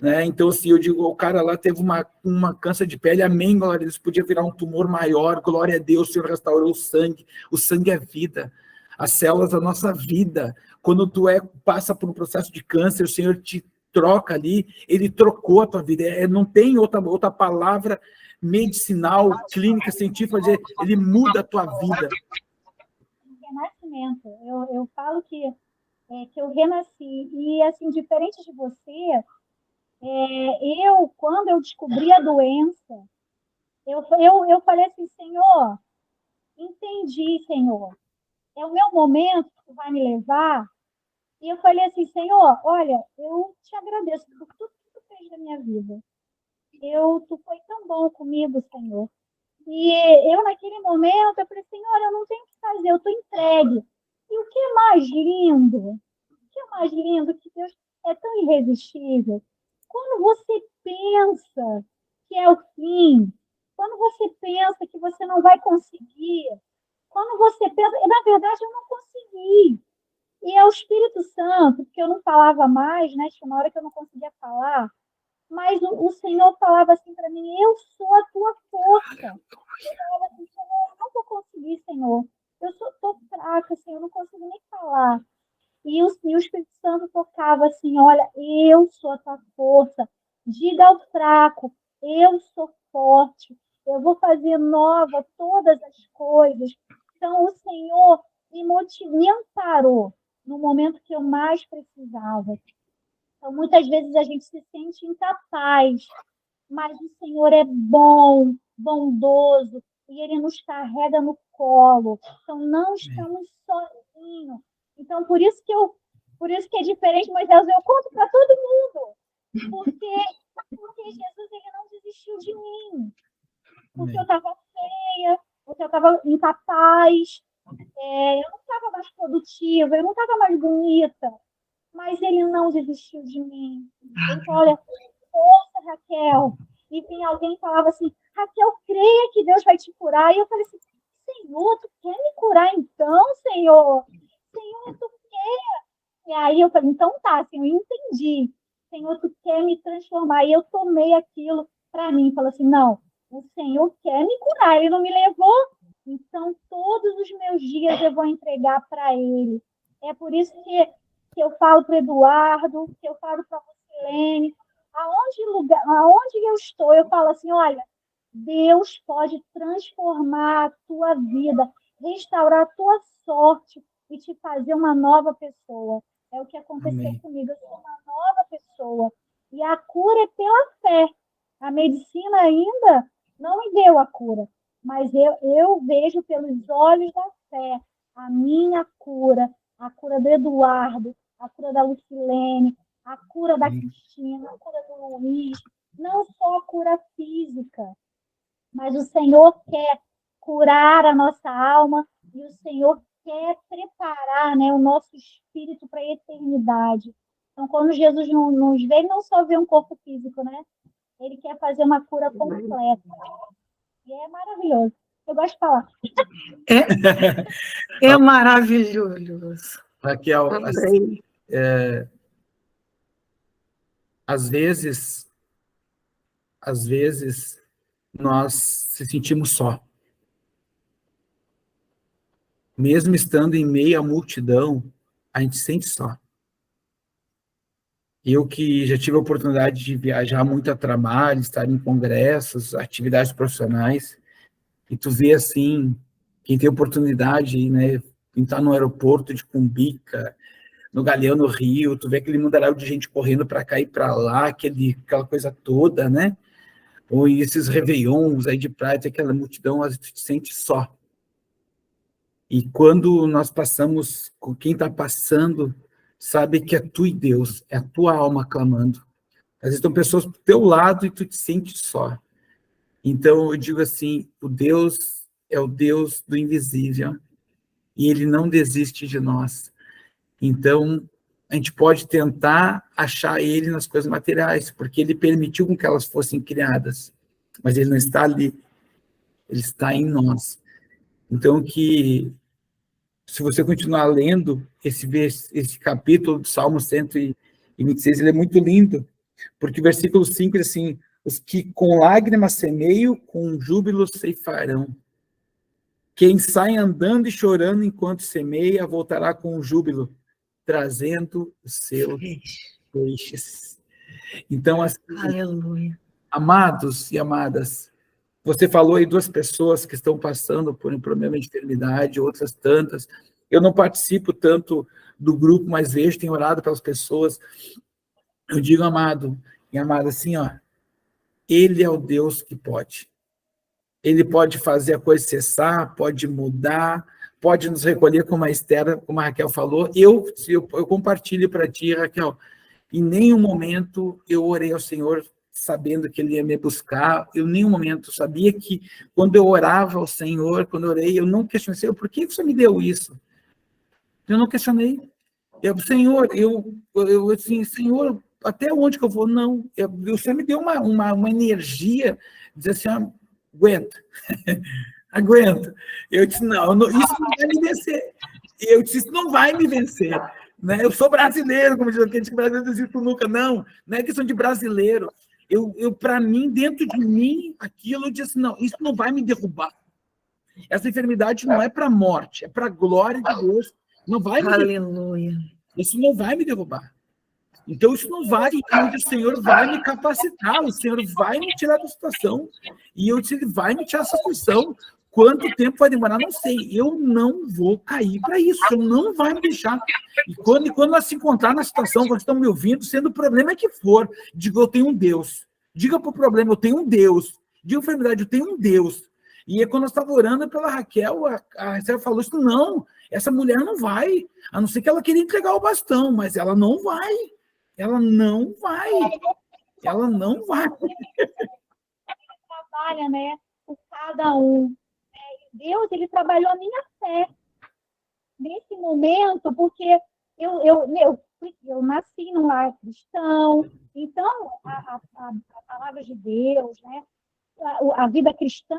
né? Então, assim, eu digo, o cara lá teve uma câncer de pele, amém, glória a Deus, podia virar um tumor maior, glória a Deus, o Senhor restaurou o sangue é vida, as células da nossa vida. Quando tu passa por um processo de câncer, o Senhor te troca ali, ele trocou a tua vida. Não tem outra palavra medicinal, clínica, científica, ele muda a tua vida. Renascimento. Eu falo que eu renasci. E, assim, diferente de você, quando eu descobri a doença, eu falei assim, Senhor, entendi, Senhor. É o meu momento que tu vai me levar. E eu falei assim, Senhor, olha, eu te agradeço por tudo que tu fez na minha vida. Tu foi tão bom comigo, Senhor. E eu, naquele momento, eu falei, Senhor, eu não tenho o que fazer, eu estou entregue. E o que é mais lindo? O que é mais lindo que Deus é tão irresistível? Quando você pensa que é o fim, quando você pensa que você não vai conseguir, quando você pensa, na verdade, eu não consegui. E é o Espírito Santo, porque eu não falava mais, né? Tinha uma hora que eu não conseguia falar, mas o Senhor falava assim para mim, eu sou a tua força. Eu falava assim, Senhor, eu não vou conseguir, Senhor. Eu estou fraca, Senhor, eu não consigo nem falar. E o Espírito Santo tocava assim, olha, eu sou a tua força. Diga ao fraco, eu sou forte. Eu vou fazer nova todas as coisas. Então, o Senhor me amparou no momento que eu mais precisava. Então, muitas vezes a gente se sente incapaz, mas o Senhor é bom, bondoso, e Ele nos carrega no colo. Então, não estamos sozinhos. Então, por isso que é diferente, Moisés, eu conto para todo mundo, porque Jesus ele não desistiu de mim, porque eu estava feia, porque eu estava incapaz, eu não estava mais produtiva, eu não estava mais bonita, mas ele não desistiu de mim. Ele falou, olha, força, Raquel. E vinha alguém e falava assim, Raquel, creia que Deus vai te curar. E eu falei assim, Senhor, tu quer me curar então, Senhor? Senhor, tu quer? E aí eu falei, então tá, Senhor, eu entendi. Senhor, tu quer me transformar. E eu tomei aquilo para mim. Falei assim, não, o Senhor quer me curar. Ele não me levou, então todos os meus dias eu vou entregar para Ele. É por isso que eu falo para o Eduardo, que eu falo para a Lucilene, aonde eu estou, eu falo assim, olha, Deus pode transformar a tua vida, restaurar a tua sorte e te fazer uma nova pessoa. É o que aconteceu Amém. comigo, eu sou uma nova pessoa. E a cura é pela fé. A medicina ainda não me deu a cura, mas eu vejo pelos olhos da fé a minha cura, a cura do Eduardo, a cura da Lucilene, a cura da Cristina, a cura do Luiz, não só a cura física, mas o Senhor quer curar a nossa alma e o Senhor quer preparar, né, o nosso espírito para a eternidade. Então, quando Jesus nos vê, ele não só vê um corpo físico, né? Ele quer fazer uma cura completa. E é maravilhoso. Eu gosto de falar. É maravilhoso. Raquel, assim, às vezes nós se sentimos só. Mesmo estando em meio à multidão, a gente se sente só. Eu que já tive a oportunidade de viajar muito a trabalho, estar em congressos, atividades profissionais, e tu vê assim, quem tem oportunidade, né, quem está no aeroporto de Cumbica, no Galeão, no Rio, tu vê aquele mundaréu de gente correndo para cá e para lá, aquela coisa toda, né? Ou esses réveillons aí de praia, aquela multidão, a gente se sente só. E quando nós passamos, com quem está passando, sabe que é tu e Deus, é a tua alma clamando. Às vezes estão pessoas do teu lado e tu te sente só. Então eu digo assim, o Deus é o Deus do invisível e Ele não desiste de nós. Então a gente pode tentar achar Ele nas coisas materiais, porque Ele permitiu com que elas fossem criadas, mas Ele não está ali, Ele está em nós. Então que se você continuar lendo esse capítulo do Salmo 126, ele é muito lindo, porque o versículo 5 diz assim, os que com lágrimas semeiam, com júbilo ceifarão. Quem sai andando e chorando enquanto semeia, voltará com júbilo, trazendo os seus peixes. Então, assim, Aleluia. amados e amadas, você falou aí 2 pessoas que estão passando por um problema de enfermidade, outras tantas. Eu não participo tanto do grupo, mas vejo, tenho orado pelas pessoas. Eu digo, amado e amada, assim, ó, Ele é o Deus que pode. Ele pode fazer a coisa cessar, pode mudar, pode nos recolher, como a Esther, como a Raquel falou. Eu compartilho para ti, Raquel, em nenhum momento eu orei ao Senhor sabendo que Ele ia me buscar. Eu, em nenhum momento, sabia que quando eu orava ao Senhor, quando eu orei, eu não questionei, Senhor, por que você me deu isso? Eu não questionei. Senhor, assim, Senhor, até onde que eu vou? Não. Você me deu uma energia, dizer assim, aguenta, aguenta. Eu disse, não, isso não vai me vencer. Eu disse, isso não vai me vencer. Né? Eu sou brasileiro, como diz aquele que brasileiro não existe nunca. Não é questão de brasileiro. Para mim, dentro de mim, aquilo, eu disse, não, isso não vai me derrubar. Essa enfermidade não é para a morte, é para a glória de Deus. Não vai me Aleluia. Isso não vai me derrubar. Então, isso não vai, onde o Senhor vai me capacitar, o Senhor vai me tirar da situação, e eu disse, Ele vai me tirar dessa situação. Quanto tempo vai demorar? Não sei. Eu não vou cair para isso, eu não vai me deixar. E quando nós se encontrar na situação, quando estão me ouvindo, sendo o problema que for, diga, eu tenho um Deus. Diga para o problema, eu tenho um Deus. Diga a enfermidade, eu tenho um Deus. E quando nós estávamos orando pela Raquel, a Raquel falou isso, não, essa mulher não vai, a não ser que ela queria entregar o bastão, mas ela não vai. Ela não vai. Ela não vai. Trabalha, né, por cada um. Deus, Ele trabalhou a minha fé nesse momento, porque eu nasci num lar cristão, então a palavra de Deus, né, a vida cristã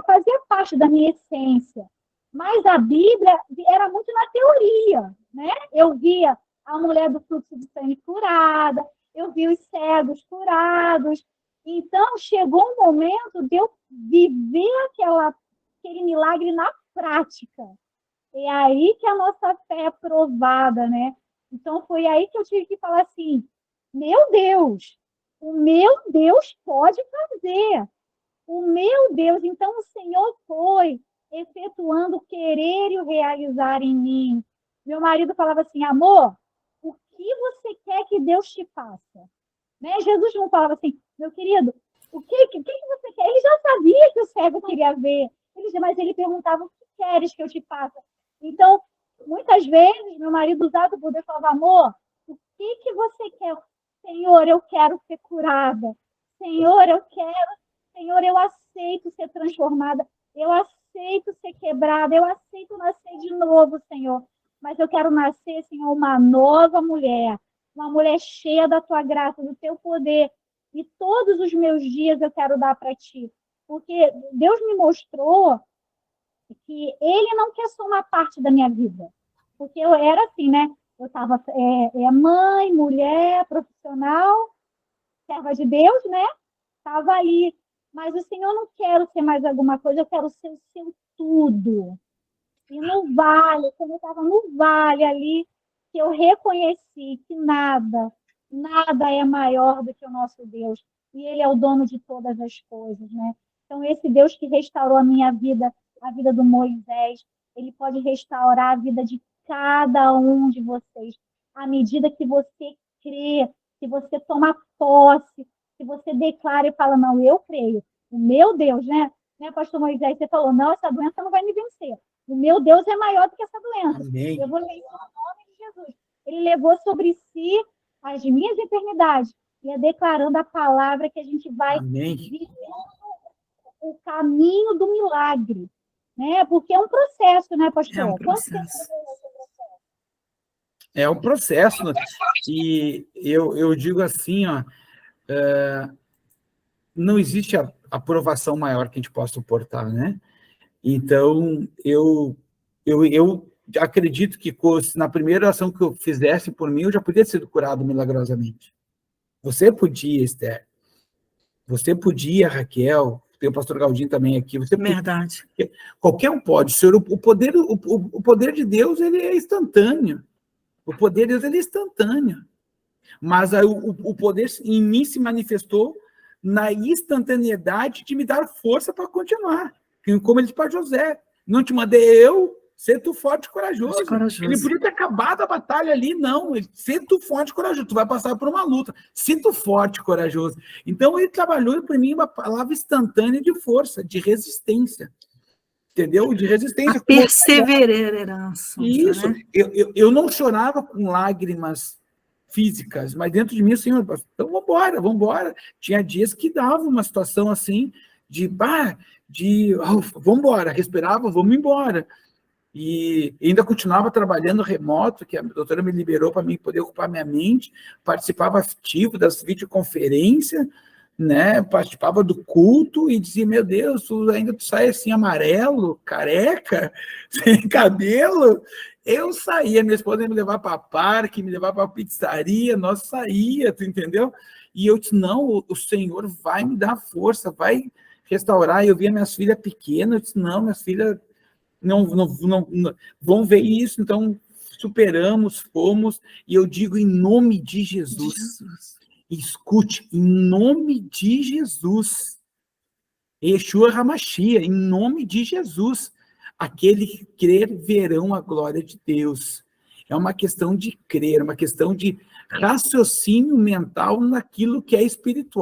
fazia parte da minha essência, mas a Bíblia era muito na teoria, né? Eu via a mulher do fluxo de sangue curada, eu vi os cegos curados, então chegou um momento de eu viver aquele milagre na prática. É aí que a nossa fé é provada, né? Então, foi aí que eu tive que falar assim, meu Deus, o meu Deus pode fazer. O meu Deus, então o Senhor foi efetuando o querer e o realizar em mim. Meu marido falava assim, amor, o que você quer que Deus te faça? Né? Jesus não falava assim, meu querido, o que você quer? Ele já sabia que o cego queria ver, mas ele perguntava, o que queres que eu te faça? Então, muitas vezes, meu marido usava o poder e falava, amor, o que você quer? Senhor, eu quero ser curada. Senhor, Senhor, eu aceito ser transformada. Eu aceito ser quebrada. Eu aceito nascer de novo, Senhor. Mas eu quero nascer, Senhor, uma nova mulher. Uma mulher cheia da tua graça, do teu poder. E todos os meus dias eu quero dar para ti. Porque Deus me mostrou que Ele não quer só uma parte da minha vida. Porque eu era assim, né? Eu estava mãe, mulher, profissional, serva de Deus, né? Estava ali. Mas o Senhor, não quero ser mais alguma coisa, eu quero ser o seu tudo. E no vale, quando eu estava no vale ali, que eu reconheci que nada é maior do que o nosso Deus. E Ele é o dono de todas as coisas, né? Então, esse Deus que restaurou a minha vida, a vida do Moisés, Ele pode restaurar a vida de cada um de vocês. À medida que você crê, que você toma posse, que você declara e fala, não, eu creio. O meu Deus, né, pastor Moisés, você falou, não, essa doença não vai me vencer. O meu Deus é maior do que essa doença. Amém. Eu vou ler no nome de Jesus. Ele levou sobre si as minhas enfermidades e é declarando a palavra que a gente vai vivendo o caminho do milagre, né? Porque é um processo, né, pastor? É um processo. É um processo, né? E eu digo assim, ó, não existe aprovação maior que a gente possa suportar, né? Então, eu acredito que na primeira ação que eu fizesse por mim, eu já podia ter sido curado milagrosamente. Você podia, Esther. Você podia, Raquel. Tem o pastor Galdinho também aqui. Verdade. Qualquer um pode. Senhor, o poder de Deus, ele é instantâneo. O poder de Deus, ele é instantâneo. Mas aí, o poder em mim se manifestou na instantaneidade de me dar força para continuar. Como ele disse para José, não te mandei eu, ser tu forte e corajoso. Ele podia ter acabado a batalha ali, não. Ser tu forte e corajoso, tu vai passar por uma luta. Ser tu forte e corajoso. Então, ele trabalhou para mim uma palavra instantânea de força, de resistência. Entendeu? De resistência. A perseverança. Isso. Né? Eu não chorava com lágrimas físicas, mas dentro de mim, assim, então vamos embora. Tinha dias que dava uma situação assim, vamos embora, respirava, vamos embora. E ainda continuava trabalhando remoto, que a doutora me liberou para mim poder ocupar minha mente, participava ativo das videoconferências, né? Participava do culto e dizia, meu Deus, tu sai assim amarelo, careca, sem cabelo. Eu saía, minha esposa ia me levar para parque, me levar para pizzaria, nós saía, tu entendeu? E eu disse, não, o Senhor vai me dar força, vai restaurar. Eu via minhas filhas pequenas, eu disse, não, minhas filhas não vão ver isso, então superamos, fomos, e eu digo em nome de Jesus. Escute, em nome de Jesus. Yeshua HaMashiach, em nome de Jesus. Aquele que crer verão a glória de Deus. É uma questão de crer, uma questão de raciocínio mental naquilo que é espiritual.